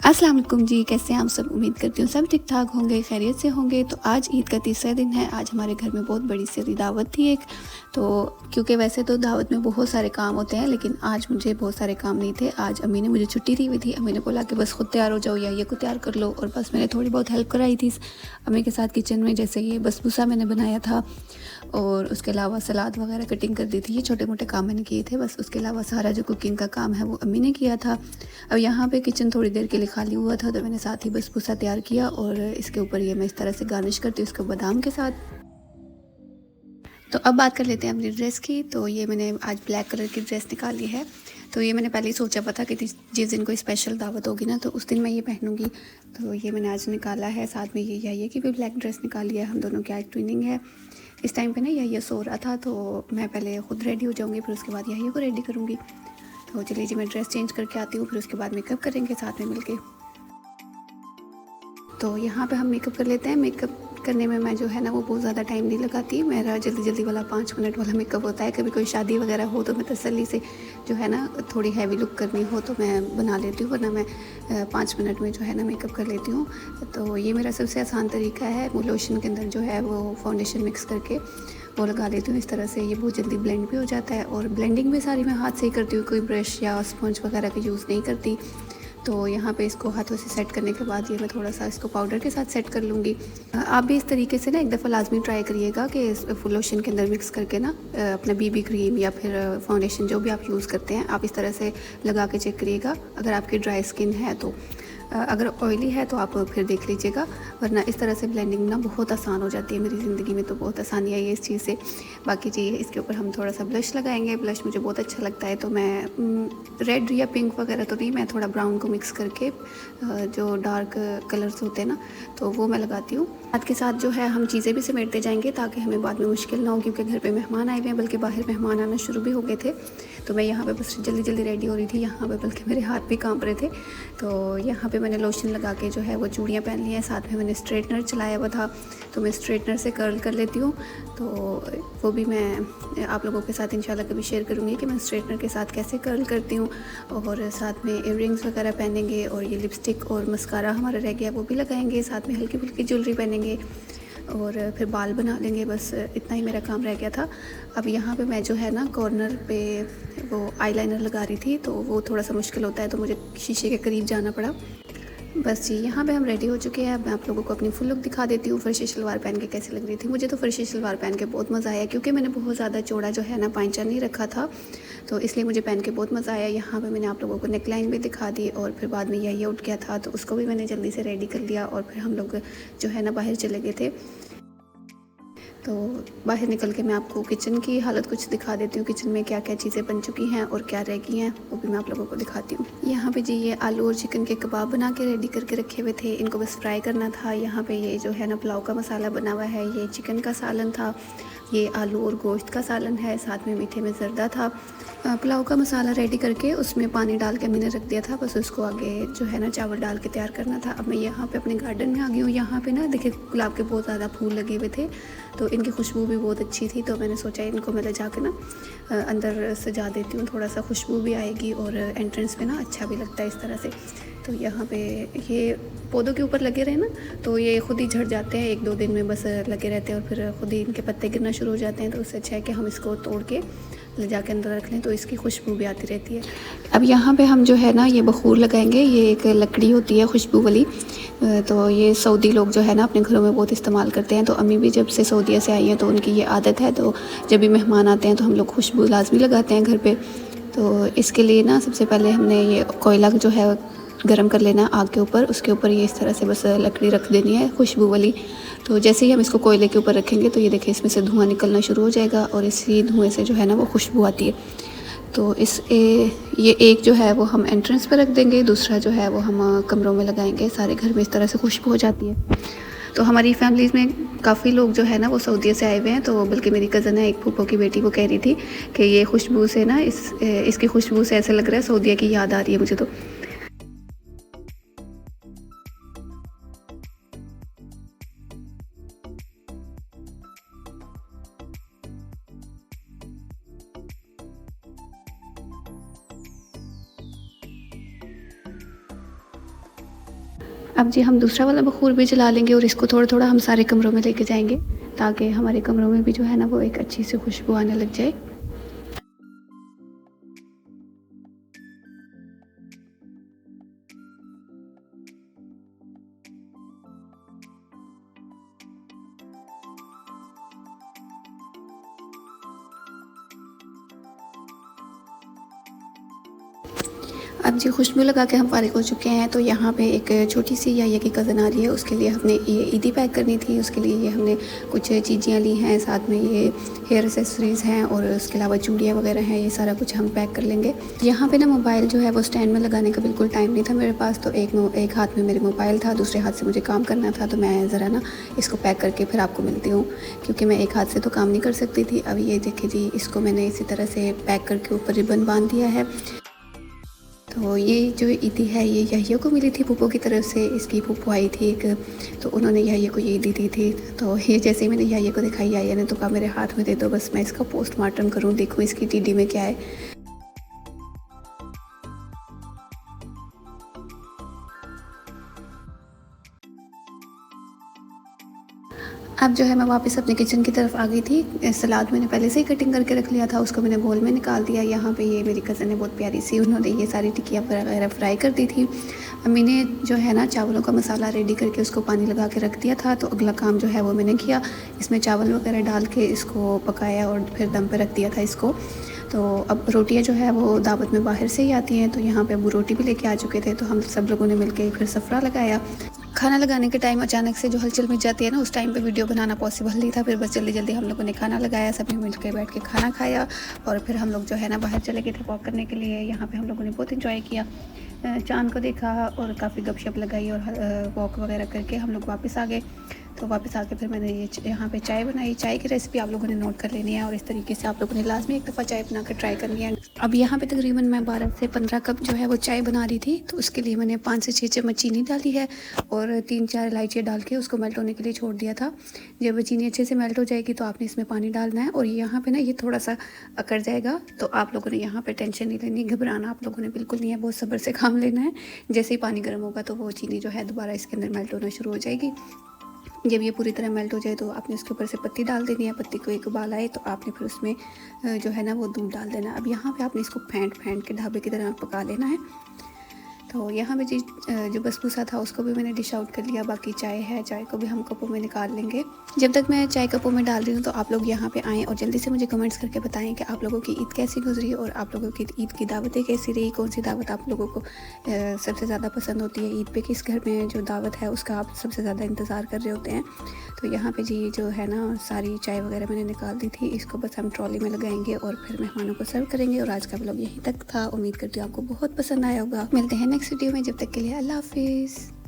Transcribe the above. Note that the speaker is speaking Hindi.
अस्सलाम वालेकुम जी, कैसे हैं आप सब? उम्मीद करती हूँ सब ठीक-ठाक होंगे, खैरियत से होंगे। तो आज ईद का तीसरा दिन है। आज हमारे घर में बहुत बड़ी सी दावत थी एक। तो क्योंकि वैसे तो दावत में बहुत सारे काम होते हैं, लेकिन आज मुझे बहुत सारे काम नहीं थे। आज अम्मी ने मुझे छुट्टी दी हुई थी। अम्मी ने बोला कि बस खुद तैयार हो जाओ या ये को तैयार कर लो, और बस मैंने थोड़ी बहुत हेल्प कराई थी अम्मी के साथ किचन में। जैसे ये बसबूसा मैंने बनाया था, और उसके अलावा सलाद वगैरह कटिंग कर दी थी। ये छोटे-मोटे काम मैंने किए थे बस। उसके अलावा सारा जो कुकिंग का काम है वो अम्मी ने किया था। अब यहाँ पे किचन थोड़ी देर के लिए खाली हुआ था, तो मैंने साथ ही बसबूसा तैयार किया, और इसके ऊपर ये मैं इस तरह से गार्निश करती हूँ इसको बादाम के साथ। तो अब बात कर लेते हैं अपनी ड्रेस की। तो ये मैंने आज ब्लैक कलर की ड्रेस निकाली है। तो ये मैंने पहले ही सोचा पता कि जिस दिन कोई स्पेशल दावत होगी ना, तो उस दिन मैं ये पहनूंगी। तो ये मैंने आज निकाला है। साथ में ये की भी ब्लैक ड्रेस निकाली है। हम दोनों की आज ट्विनिंग है। इस टाइम पे ना ये सो रहा था, तो मैं पहले खुद रेडी हो जाऊँगी, फिर उसके बाद यही को रेडी करूँगी। तो चलिए जी, मैं ड्रेस चेंज करके आती हूँ, फिर उसके बाद मेकअप करेंगे साथ में मिलके। तो यहाँ पे हम मेकअप कर लेते हैं। मेकअप करने में मैं जो है ना वो बहुत ज़्यादा टाइम नहीं लगाती। मेरा जल्दी जल्दी वाला 5 मिनट वाला मेकअप होता है। कभी कोई शादी वगैरह हो तो मैं तसल्ली से जो है ना थोड़ी हैवी लुक करनी हो तो मैं बना लेती हूँ, वरना मैं 5 मिनट में जो है ना मेकअप कर लेती हूँ। तो ये मेरा सबसे आसान तरीका है। वो लोशन के अंदर जो है वो फाउंडेशन मिक्स करके वो लगा लेती हूँ इस तरह से। ये बहुत जल्दी ब्लेंड भी हो जाता है, और ब्लेंडिंग भी सारी मैं हाथ से ही करती हूँ, कोई ब्रश या स्पंज वगैरह का यूज़ नहीं करती। तो यहाँ पे इसको हाथों से सेट करने के बाद ये मैं थोड़ा सा इसको पाउडर के साथ सेट कर लूँगी। आप भी इस तरीके से ना एक दफ़ा लाजमी ट्राई करिएगा कि इस फुल लोशन के अंदर मिक्स करके ना अपना बीबी क्रीम या फिर फाउंडेशन जो भी आप यूज़ करते हैं, आप इस तरह से लगा के चेक करिएगा। अगर आपकी ड्राई स्किन है तो अगर ऑयली है तो आप फिर देख लीजिएगा, वरना इस तरह से ब्लेंडिंग ना बहुत आसान हो जाती है। मेरी ज़िंदगी में तो बहुत आसानी आई है इस चीज़ से। बाकी जी, इसके ऊपर हम थोड़ा सा ब्लश लगाएंगे। ब्लश मुझे बहुत अच्छा लगता है, तो मैं रेड या पिंक वगैरह तो नहीं, मैं थोड़ा ब्राउन को मिक्स करके जो डार्क कलर्स होते हैं ना, तो वो मैं लगाती हूँ। साथ के साथ जो है हम चीज़ें भी समेटते जाएंगे ताकि हमें बाद में मुश्किल ना हो, क्योंकि घर पे मेहमान आए हुए हैं, बल्कि बाहर मेहमान आना शुरू भी हो गए थे। तो मैं यहाँ पे बस जल्दी जल्दी रेडी हो रही थी यहाँ पे, बल्कि मेरे हाथ भी कांप रहे थे। तो यहाँ पे मैंने लोशन लगा के जो है वो चूड़ियाँ पहन ली हैं। साथ में मैंने स्ट्रेटनर चलाया हुआ था, तो मैं स्ट्रेटनर से कर्ल कर लेती हूँ। तो वो भी मैं आप लोगों के साथ इंशाल्लाह कभी शेयर करूँगी कि मैं स्ट्रेटनर के साथ कैसे कर्ल करती हूँ। और साथ में इयररिंग्स वगैरह पहनेंगे, और ये लिपस्टिक और मस्कारा हमारा रह गया वो भी लगाएंगे। साथ में हल्की फुल्की ज्वेलरी पहनेंगे, और फिर बाल बना लेंगे। बस इतना ही मेरा काम रह गया था। अब यहाँ पे मैं जो है ना कॉर्नर पे वो आईलाइनर लगा रही थी, तो वो थोड़ा सा मुश्किल होता है, तो मुझे शीशे के करीब जाना पड़ा। बस जी, यहाँ पे हम रेडी हो चुके हैं। अब मैं आप लोगों को अपनी फुल लुक दिखा देती हूँ। फर्शी शलवार पहन के कैसी लग रही थी। मुझे तो फर्शी शलवार पहन के बहुत मज़ा आया, क्योंकि मैंने बहुत ज़्यादा चौड़ा जो है ना पाइंचा नहीं रखा था, तो इसलिए मुझे पहन के बहुत मज़ा आया। यहाँ पे मैंने आप लोगों को नेकलाइन भी दिखा दी, और फिर बाद में यही उठ गया था, तो उसको भी मैंने जल्दी से रेडी कर लिया, और फिर हम लोग जो है ना बाहर चले गए थे। तो बाहर निकल के मैं आपको किचन की हालत कुछ दिखा देती हूँ। किचन में क्या क्या चीज़ें बन चुकी हैं और क्या रह गई हैं, वो भी मैं आप लोगों को दिखाती हूँ। यहाँ पे जी ये आलू और चिकन के कबाब बना के रेडी करके रखे हुए थे, इनको बस फ्राई करना था। यहाँ पे ये जो है ना पुलाव का मसाला बना हुआ है, ये चिकन का सालन था, ये आलू और गोश्त का सालन है, साथ में मीठे में ज़र्दा था। पुलाव का मसाला रेडी करके उसमें पानी डाल के मैंने रख दिया था, बस उसको आगे जो है ना चावल डाल के तैयार करना था। अब मैं यहाँ पे अपने गार्डन में आ गई हूँ। यहाँ पे ना देखिए गुलाब के बहुत ज़्यादा फूल लगे हुए थे, तो इनकी खुशबू भी बहुत अच्छी थी, तो मैंने सोचा इनको मैं ले जाके ना अंदर सजा देती हूँ। थोड़ा सा खुशबू भी आएगी, और एंट्रेंस पे ना अच्छा भी लगता है इस तरह से। तो यहाँ पे ये पौधों के ऊपर लगे रहे ना, तो ये खुद ही झड़ जाते हैं, 1-2 दिन में बस लगे रहते हैं, और फिर खुद ही इनके पत्ते गिरना शुरू हो जाते हैं। तो उससे अच्छा है कि हम इसको तोड़ के ले जाके अंदर रख लें, तो इसकी खुशबू भी आती रहती है। अब यहाँ पे हम जो है ना ये बखूर लगाएंगे। ये एक लकड़ी होती है खुशबू वाली, तो ये सऊदी लोग जो है ना अपने घरों में बहुत इस्तेमाल करते हैं। तो अम्मी भी जब से सऊदीया से आई हैं तो उनकी ये आदत है, तो जब भी मेहमान आते हैं तो हम लोग खुशबू लाजमी लगाते हैं घर पे। तो इसके लिए ना सबसे पहले हमने ये कोयला जो है गरम कर लेना आग के ऊपर। उसके ऊपर ये इस तरह से बस लकड़ी रख देनी है खुशबू वाली। तो जैसे ही हम इसको कोयले के ऊपर रखेंगे तो ये देखिए इसमें से धुआं निकलना शुरू हो जाएगा, और इसी धुएं से जो है ना वो खुशबू आती है। तो ये एक जो है वो हम एंट्रेंस पर रख देंगे, दूसरा जो है वो हम कमरों में लगाएंगे। सारे घर में इस तरह से खुशबू हो जाती है। तो हमारी फैमिलीज़ में काफ़ी लोग जो है ना वो सऊदीया से आए हुए हैं। तो बल्कि मेरी कज़न है एक फूफो की बेटी, वो कह रही थी कि ये खुशबू से ना इसकी खुशबू से ऐसा लग रहा है सऊदीया की याद आ रही है मुझे तो। अब जी हम दूसरा वाला बखूर भी जला लेंगे और इसको थोड़ा थोड़ा हम सारे कमरों में लेके जाएंगे, ताकि हमारे कमरों में भी जो है ना वो एक अच्छी सी खुशबू आने लग जाए। अब जी खुशबू लगा के हम फ़ारिग हो चुके हैं। तो यहाँ पे एक छोटी सी याया की कज़न आ रही है, उसके लिए हमने ये ईदी पैक करनी थी। उसके लिए ये हमने कुछ चीज़ें ली हैं, साथ में ये हेयर एक्सेसरीज़ हैं और उसके अलावा चूड़ियाँ वगैरह हैं, ये सारा कुछ हम पैक कर लेंगे। यहाँ पे ना मोबाइल जो है वो स्टैंड में लगाने का बिल्कुल टाइम नहीं था मेरे पास, तो एक हाथ में मेरे मोबाइल था, दूसरे हाथ से मुझे काम करना था। तो मैं ज़रा ना इसको पैक करके फिर आपको मिलती हूँ, क्योंकि मैं एक हाथ से तो काम नहीं कर सकती थी। अब ये देखिए जी, इसको मैंने इसी तरह से पैक करके ऊपर रिबन बांध दिया है। तो ये जो ईदी है ये याहिया को मिली थी फूफो की तरफ से। इसकी फूफो आई थी एक, तो उन्होंने याहिया को ये ईदी दी थी। तो ये जैसे ही मैंने याहिया को दिखाई, याहिया ने तो कहा मेरे हाथ में दे दो, बस मैं इसका पोस्टमार्टम करूँ, देखूँ इसकी टीडी में क्या है। अब जो है मैं वापस अपने किचन की तरफ आ गई थी। सलाद मैंने पहले से ही कटिंग करके रख लिया था, उसको मैंने बोल में निकाल दिया। यहाँ पे ये मेरी कज़न ने बहुत प्यारी सी, उन्होंने ये सारी टिक्कियाँ वगैरह फ्राई कर दी थी। अम्मी ने जो है ना चावलों का मसाला रेडी करके उसको पानी लगा के रख दिया था। तो अगला काम जो है वो मैंने किया, इसमें चावल वगैरह डाल के इसको पकाया और फिर दम पे रख दिया था इसको। तो अब रोटियां जो है वो दावत में बाहर से ही आती हैं, तो यहाँ पे अबू रोटी भी लेके आ चुके थे। तो हम सब लोगों ने मिलके फिर सफ़रा लगाया। खाना लगाने के टाइम अचानक से जो हलचल मच जाती है ना, उस टाइम पे वीडियो बनाना पॉसिबल नहीं था। फिर बस जल्दी जल्दी हम लोगों ने खाना लगाया, सभी मिल के बैठ के खाना खाया और फिर हम लोग जो है ना बाहर चले गए थे वॉक करने के लिए। यहाँ पे हम लोगों ने बहुत इंजॉय किया, चाँद को देखा और काफ़ी गपशप लगाई और वॉक वगैरह करके हम लोग वापस आ गए। तो वापस आके फिर मैंने ये यहाँ पे चाय बनाई। चाय की रेसिपी आप लोगों ने नोट कर लेनी है और इस तरीके से आप लोगों ने लाजमी एक दफ़ा चाय बना कर ट्राई करनी है। अब यहाँ पे तकरीबन मैं 12 से 15 कप जो है वो चाय बना रही थी। तो उसके लिए मैंने 5 से 6 चम्मच चीनी डाली है और 3-4 इलायची डाल के उसको मेल्ट होने के लिए छोड़ दिया था। जब चीनी अच्छे से मेल्ट हो जाएगी तो आपने इसमें पानी डालना है और यहाँ पे ना ये थोड़ा सा अकड़ जाएगा। तो आप लोगों ने यहाँ पे टेंशन नहीं लेनी, घबराना आप लोगों ने बिल्कुल नहीं है, बहुत सब्र से काम लेना है। जैसे ही पानी गर्म होगा तो वो चीनी जो है दोबारा इसके अंदर मेल्ट होना शुरू हो जाएगी। जब ये पूरी तरह मेल्ट हो जाए तो आपने उसके ऊपर से पत्ती डाल देनी है। पत्ती को एक उबाल आए तो आपने फिर उसमें जो है ना वो दूध डाल देना। अब यहाँ पे आपने इसको फेंट के ढाबे की तरह पका लेना है। तो यहाँ पे जी जो बसबूसा था उसको भी मैंने डिश आउट कर लिया। बाकी चाय है, चाय को भी हम कपों में निकाल लेंगे। जब तक मैं चाय कपों में डाल रही हूँ तो आप लोग यहाँ पे आएँ और जल्दी से मुझे कमेंट्स करके बताएं कि आप लोगों की ईद कैसी गुजरी और आप लोगों की ईद की दावतें कैसी रही। कौन सी दावत आप लोगों को सबसे ज़्यादा पसंद होती है, ईद पे किस घर में जो दावत है उसका आप सबसे ज़्यादा इंतज़ार कर रहे होते हैं। तो यहाँ पे जी जो है ना सारी चाय वगैरह मैंने निकाल दी थी। इसको बस हम ट्रॉली में लगाएंगे और फिर मेहमानों को सर्व करेंगे। और आज का व्लॉग यहीं तक था। उम्मीद करती हूँ आपको बहुत पसंद आया होगा। मिलते हैं नेक्स्ट वीडियो में, जब तक के लिए अल्लाह हाफिज़।